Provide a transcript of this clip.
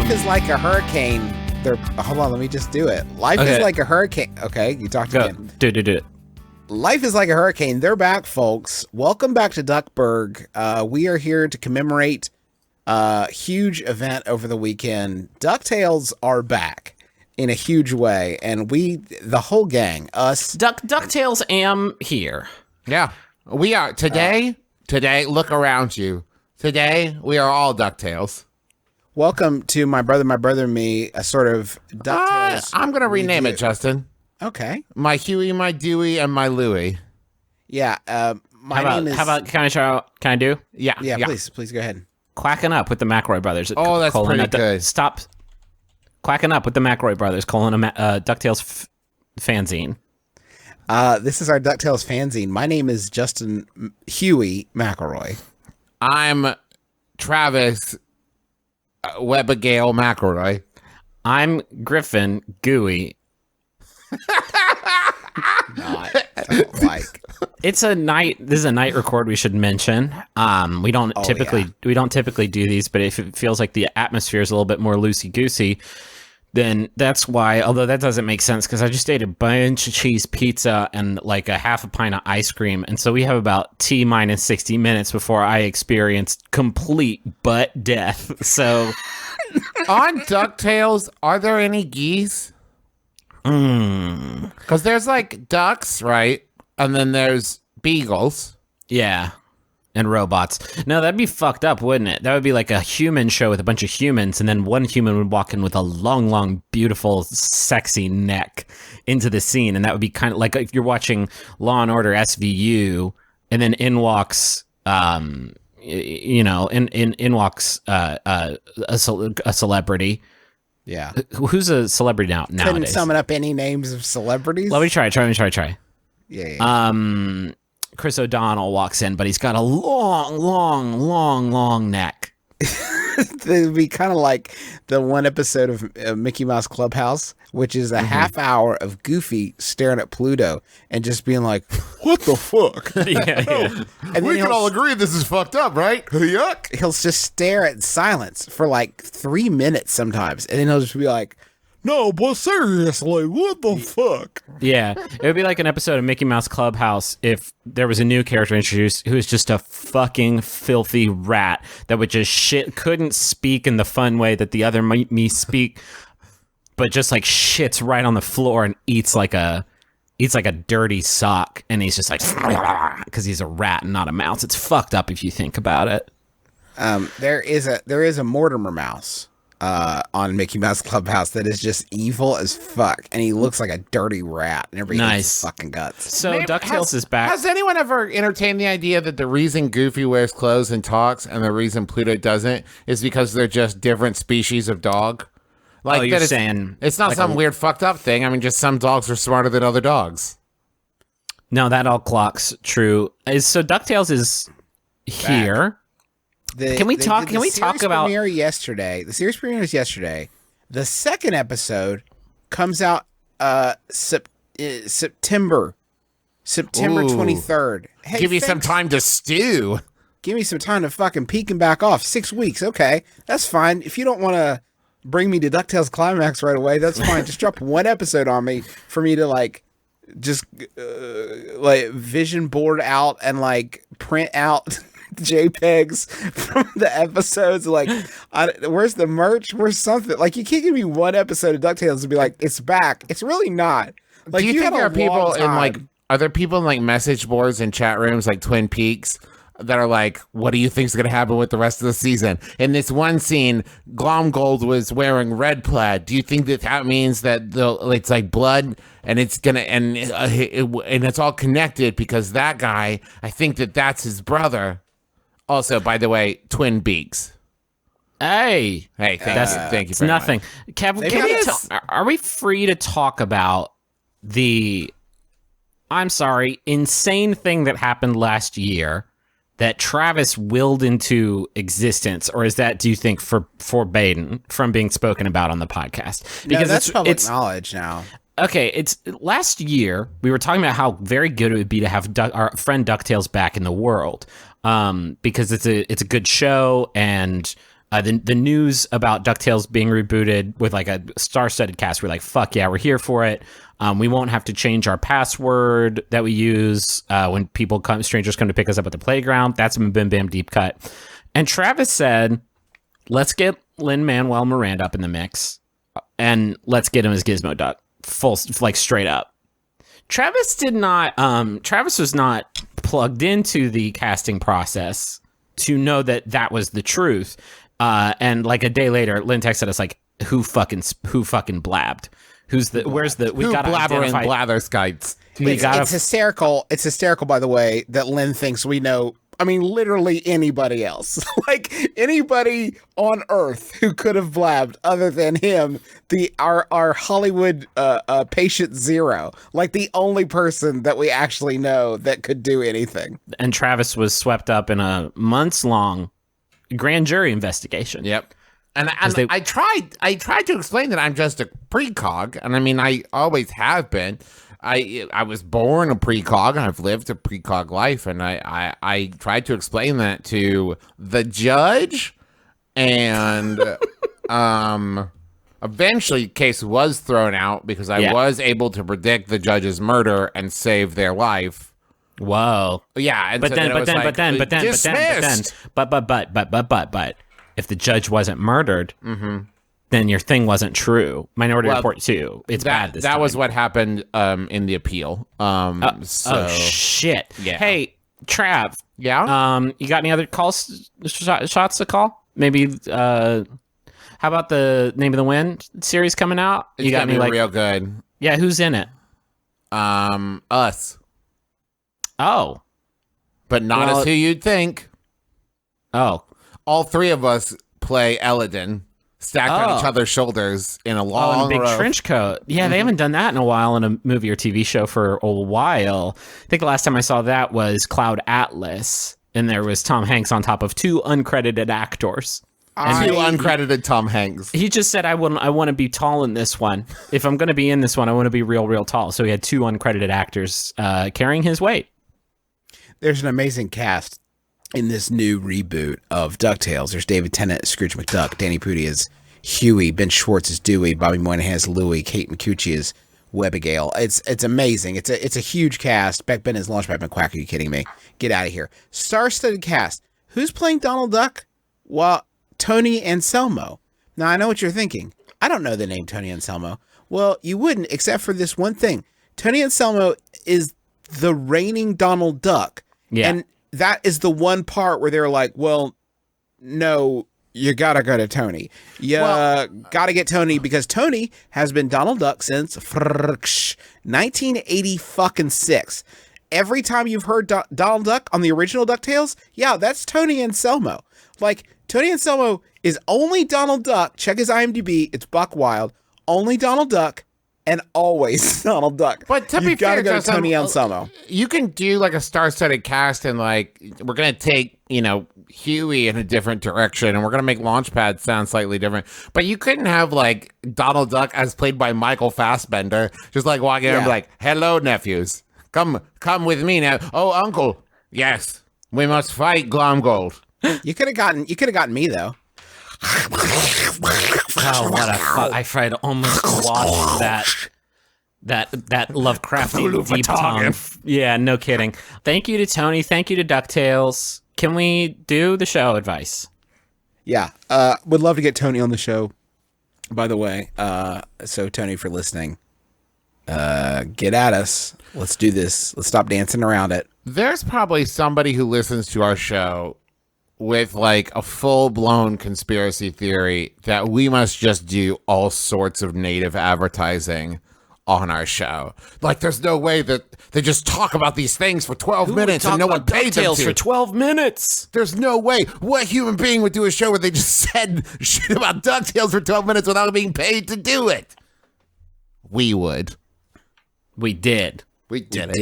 Life is like a hurricane. Hold on, let me just do it. Life is like a hurricane. Okay, you talked again. Do it. Life is like a hurricane. They're back, folks. Welcome back to Duckburg. We are here to commemorate a huge event over the weekend. DuckTales are back in a huge way, and the whole gang, us. DuckTales am here. Yeah, we are. Today, look around you. Today, we are all DuckTales. Welcome to My Brother, and Me, a sort of DuckTales. I'm going to rename it, Justin. Okay. My Huey, my Dewey, and my Louie. Yeah. My name is... How about, can I do? Yeah. Please go ahead. Quacking Up with the McElroy Brothers. Oh, that's pretty good. Stop. Quacking Up with the McElroy Brothers, DuckTales fanzine. This is our DuckTales fanzine. My name is Justin Huey McElroy. I'm Travis Webbigail McElroy. I'm Griffin Gooey. It's a night. This is a night record. We should mention. We don't typically do these, but if it feels like the atmosphere is a little bit more loosey goosey, then that's why. Although that doesn't make sense because I just ate a bunch of cheese pizza and like a half a pint of ice cream, and so we have about T minus 60 minutes before I experienced complete butt death. So on DuckTales, are there any geese? Because there's like ducks, right? And then there's beagles. Yeah. And robots. No, that'd be fucked up, wouldn't it? That would be like a human show with a bunch of humans, and then one human would walk in with a long, beautiful, sexy neck into the scene, and that would be kind of like if you're watching Law and Order SVU, and then in walks, in walks a celebrity. Yeah. Who's a celebrity nowadays? Couldn't summon up any names of celebrities. Let me try. Yeah. Chris O'Donnell walks in, but he's got a long neck. It'd be kind of like the one episode of Mickey Mouse Clubhouse, which is a half hour of Goofy staring at Pluto and just being like, "What the fuck?" Yeah. And we can all agree this is fucked up, right? Yuck. He'll just stare at silence for like 3 minutes sometimes, and then he'll just be like, "No, but seriously, what the fuck?" Yeah, it would be like an episode of Mickey Mouse Clubhouse if there was a new character introduced who was just a fucking filthy rat that would just couldn't speak in the fun way that the other me speak, but just like shits right on the floor and eats like a dirty sock, and he's just like because he's a rat and not a mouse. It's fucked up if you think about it. There is a Mortimer mouse on Mickey Mouse Clubhouse that is just evil as fuck, and he looks like a dirty rat, and everybody hates his fucking guts. So DuckTales is back. Has anyone ever entertained the idea that the reason Goofy wears clothes and talks, and the reason Pluto doesn't, is because they're just different species of dog? Like you're saying it's not like some weird fucked up thing. I mean, just some dogs are smarter than other dogs. No, that all clocks true. So DuckTales is here. Can we talk about yesterday? The series premieres yesterday. The second episode comes out September 23rd. Hey, give you some time to stew. Give me some time to fucking peek and back off. 6 weeks, okay, that's fine. If you don't want to bring me to DuckTales Climax right away, that's fine. Just drop one episode on me for me to like just like vision board out and like print out JPEGs from the episodes. Like, where's the merch? Where's something? Like, you can't give me one episode of DuckTales and be like, it's back. It's really not. Like, do you think there are people in like, are there people in like message boards and chat rooms like Twin Peaks that are like, what do you think's going to happen with the rest of the season? In this one scene, Glomgold was wearing red plaid. Do you think that means that it's like blood and it's gonna and it's all connected because that guy? I think that's his brother. Also, by the way, Twin Beaks. Hey, thank you. It's nothing. Much. Are we free to talk about the, I'm sorry, insane thing that happened last year that Travis willed into existence, or is that, do you think, forbidden from being spoken about on the podcast? Because that's public knowledge now. Okay, it's last year we were talking about how very good it would be to have our friend DuckTales back in the world, because it's a good show, and the news about DuckTales being rebooted with like a star-studded cast. We're like, fuck yeah, we're here for it. We won't have to change our password that we use when strangers come to pick us up at the playground. That's a MBMBAM deep cut. And Travis said, let's get Lin-Manuel Miranda up in the mix, and let's get him as Gizmo Duck, straight up. Travis was not plugged into the casting process to know that was the truth. And like a day later, Lynn texted us like, who fucking blabbed? We got blabbering blatherskites. It's hysterical. It's hysterical, by the way, that Lynn thinks we know. I mean, literally anybody else, like anybody on Earth who could have blabbed other than him, our Hollywood patient zero, like the only person that we actually know that could do anything. And Travis was swept up in a months-long grand jury investigation. Yep. And I tried to explain that I'm just a precog, and I mean I always have been. I was born a precog, and I've lived a precog life, and I tried to explain that to the judge, and eventually the case was thrown out because I was able to predict the judge's murder and save their life. Whoa. Yeah, and but then, if the judge wasn't murdered, then your thing wasn't true. Minority Report 2. It's bad this time. That was what happened in the appeal. Oh, shit. Yeah. Hey, Trav. Yeah? You got any other shots to call? Maybe, how about the Name of the Wind series coming out? It's got me real good. Yeah, who's in it? Us. Oh. But not as who you'd think. Oh. All three of us play Eladin, stacked on each other's shoulders in a long big row. trench coat. Yeah, they haven't done that in a while in a movie or TV show for a while. I think the last time I saw that was Cloud Atlas, and there was Tom Hanks on top of two uncredited actors. Two uncredited Tom Hanks. He just said, I want to be tall in this one. If I'm going to be in this one, I want to be real tall. So he had two uncredited actors carrying his weight. There's an amazing cast in this new reboot of DuckTales. There's David Tennant as Scrooge McDuck, Danny Pudi as Huey, Ben Schwartz as Dewey, Bobby Moynihan as Louie, Kate McCucci as Webigail. It's amazing. It's a huge cast. Beck Ben as Launchpad McQuack. Are you kidding me? Get out of here. Star-studded cast. Who's playing Donald Duck? Well, Tony Anselmo. Now, I know what you're thinking. I don't know the name Tony Anselmo. Well, you wouldn't, except for this one thing. Tony Anselmo is the reigning Donald Duck. Yeah. And that is the one part where they're like, well, no, you gotta go to Tony. You gotta get Tony because Tony has been Donald Duck since 1986. Every time you've heard Donald Duck on the original DuckTales, yeah, that's Tony Anselmo. Like, Tony Anselmo is only Donald Duck. Check his IMDb. It's buck wild. Only Donald Duck. And always Donald Duck. But to be fair, gotta go to Tony Anselmo. You can do like a star-studded cast and like we're gonna take Huey in a different direction and we're gonna make Launchpad sound slightly different. But you couldn't have like Donald Duck as played by Michael Fassbender just like walking in and be like, "Hello, nephews, come with me now." "Oh, uncle, yes, we must fight Glomgold." You could have gotten me though. Oh, what a fuck! I almost watched that Lovecraftian deep tongue. Yeah, no kidding. Thank you to Tony. Thank you to DuckTales. Can we do the show advice? Yeah, would love to get Tony on the show. By the way, so Tony, for listening, get at us. Let's do this. Let's stop dancing around it. There's probably somebody who listens to our show with like a full-blown conspiracy theory that we must just do all sorts of native advertising on our show. Like, there's no way that they just talk about these things for 12 minutes and no one paid them to. For 12 minutes. There's no way. What human being would do a show where they just said shit about DuckTales for 12 minutes without being paid to do it? We would. We did. We did.